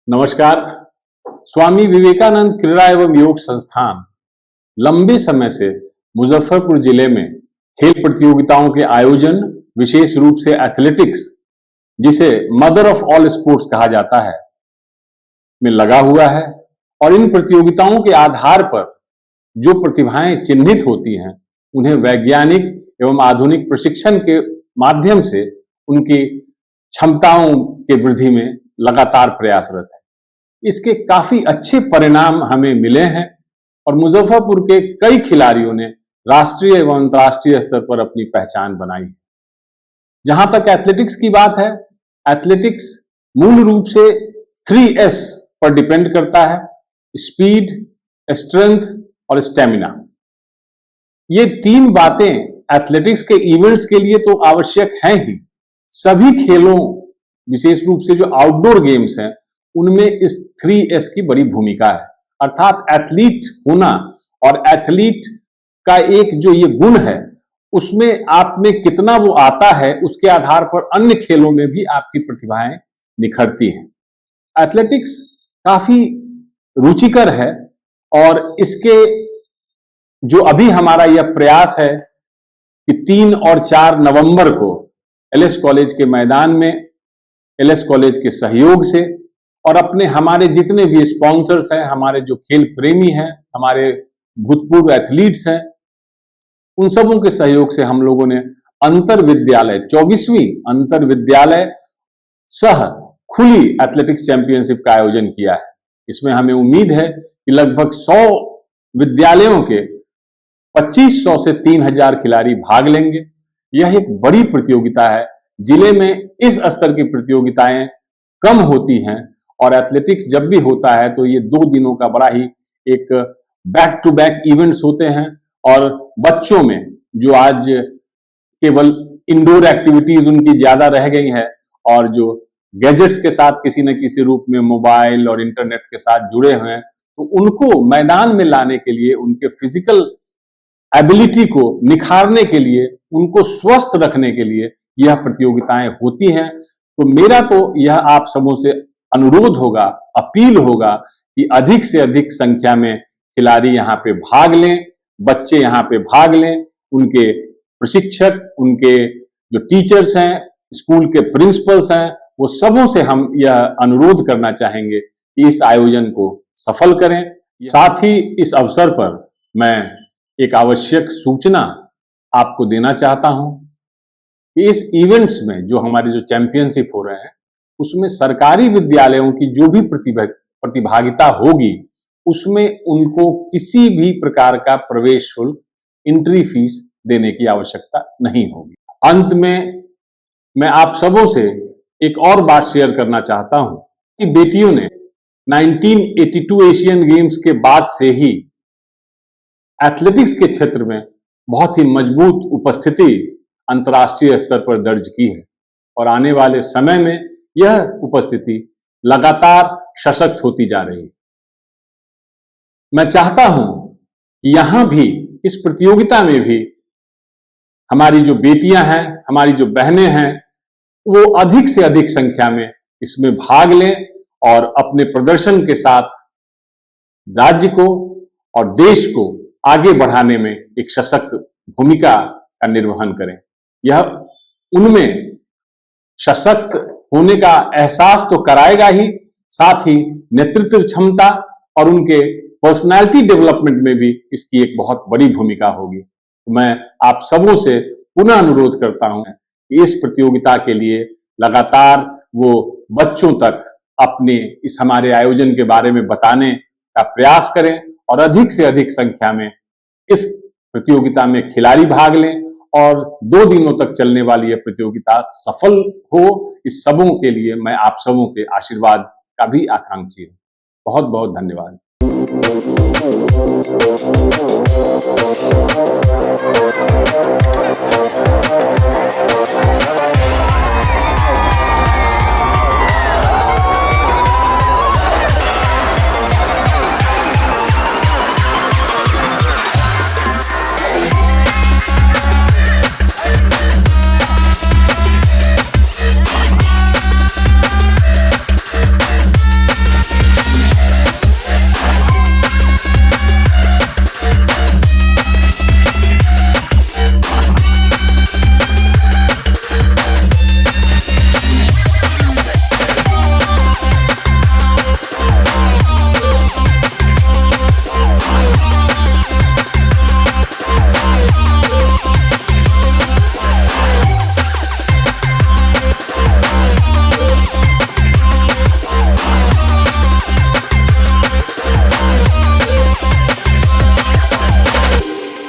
नमस्कार। स्वामी विवेकानंद क्रीड़ा एवं योग संस्थान लंबे समय से मुजफ्फरपुर जिले में खेल प्रतियोगिताओं के आयोजन, विशेष रूप से एथलेटिक्स, जिसे मदर ऑफ ऑल स्पोर्ट्स कहा जाता है, में लगा हुआ है। और इन प्रतियोगिताओं के आधार पर जो प्रतिभाएं चिन्हित होती हैं, उन्हें वैज्ञानिक एवं आधुनिक प्रशिक्षण के माध्यम से उनकी क्षमताओं के वृद्धि में लगातार प्रयासरत है। इसके काफी अच्छे परिणाम हमें मिले हैं और मुजफ्फरपुर के कई खिलाड़ियों ने राष्ट्रीय एवं अंतर्राष्ट्रीय स्तर पर अपनी पहचान बनाई है। जहां तक एथलेटिक्स की बात है, एथलेटिक्स मूल रूप से 3S पर डिपेंड करता है: स्पीड, स्ट्रेंथ और स्टेमिना। ये तीन बातें एथलेटिक्स के इवेंट्स के लिए तो आवश्यक हैं ही। सभी खेलों, विशेष रूप से जो आउटडोर गेम्स हैं, उनमें इस 3S की बड़ी भूमिका है। अर्थात एथलीट होना और एथलीट का एक जो ये गुण है, उसमें आप में कितना वो आता है, उसके आधार पर अन्य खेलों में भी आपकी प्रतिभाएं निखरती हैं। एथलेटिक्स काफी रुचिकर है और इसके जो अभी हमारा यह प्रयास है कि 3 और 4 नवंबर को एलएस कॉलेज के मैदान में, एलएस कॉलेज के सहयोग से और अपने हमारे जितने भी स्पॉन्सर्स हैं, हमारे जो खेल प्रेमी हैं, हमारे भूतपूर्व एथलीट्स हैं, उन सबों के सहयोग से हम लोगों ने अंतर विद्यालय 24वीं अंतर विद्यालय सह खुली एथलेटिक्स चैंपियनशिप का आयोजन किया है। इसमें हमें उम्मीद है कि लगभग 100 विद्यालयों के 2500 से 3000 खिलाड़ी भाग लेंगे। यह एक बड़ी प्रतियोगिता है। जिले में इस स्तर की प्रतियोगिताएं कम होती हैं और एथलेटिक्स जब भी होता है तो ये 2 दिनों का बड़ा ही एक बैक टू बैक इवेंट्स होते हैं। और बच्चों में जो आज केवल इंडोर एक्टिविटीज उनकी ज्यादा रह गई है और जो गैजेट्स के साथ किसी न किसी रूप में मोबाइल और इंटरनेट के साथ जुड़े हुए हैं, तो उनको मैदान में लाने के लिए, उनके फिजिकल एबिलिटी को निखारने के लिए, उनको स्वस्थ रखने के लिए यह प्रतियोगिताएं होती हैं। तो मेरा तो यह आप सबों से अनुरोध होगा, अपील होगा कि अधिक से अधिक संख्या में खिलाड़ी यहाँ पे भाग लें, बच्चे यहाँ पे भाग लें, उनके प्रशिक्षक, उनके जो टीचर्स हैं, स्कूल के प्रिंसिपल्स हैं, वो सबों से हम यह अनुरोध करना चाहेंगे कि इस आयोजन को सफल करें। साथ ही इस अवसर पर मैं एक आवश्यक सूचना आपको देना चाहता हूं कि इस इवेंट्स में जो हमारे जो चैंपियनशिप हो रहे हैं, उसमें सरकारी विद्यालयों की जो भी प्रतिभागिता होगी, उसमें उनको किसी भी प्रकार का प्रवेश शुल्क, एंट्री फीस देने की आवश्यकता नहीं होगी। अंत में मैं आप सबों से एक और बात शेयर करना चाहता हूं कि बेटियों ने 1982 एशियन गेम्स के बाद से ही एथलेटिक्स के क्षेत्र में बहुत ही मजबूत उपस्थिति अंतर्राष्ट्रीय स्तर पर दर्ज की है और आने वाले समय में यह उपस्थिति लगातार सशक्त होती जा रही है। मैं चाहता हूं कि यहां भी, इस प्रतियोगिता में भी, हमारी जो बेटियां हैं, हमारी जो बहनें हैं, वो अधिक से अधिक संख्या में इसमें भाग लें और अपने प्रदर्शन के साथ राज्य को और देश को आगे बढ़ाने में एक सशक्त भूमिका का निर्वहन करें। यह उनमें सशक्त होने का एहसास तो कराएगा ही, साथ ही नेतृत्व क्षमता और उनके पर्सनालिटी डेवलपमेंट में भी इसकी एक बहुत बड़ी भूमिका होगी। तो मैं आप सबों से पुनः अनुरोध करता हूं कि इस प्रतियोगिता के लिए लगातार वो बच्चों तक अपने इस हमारे आयोजन के बारे में बताने का प्रयास करें और अधिक से अधिक संख्या में इस प्रतियोगिता में खिलाड़ी भाग लें और 2 दिनों तक चलने वाली यह प्रतियोगिता सफल हो। इस सबों के लिए मैं आप सबों के आशीर्वाद का भी आकांक्षी हूं। बहुत बहुत धन्यवाद।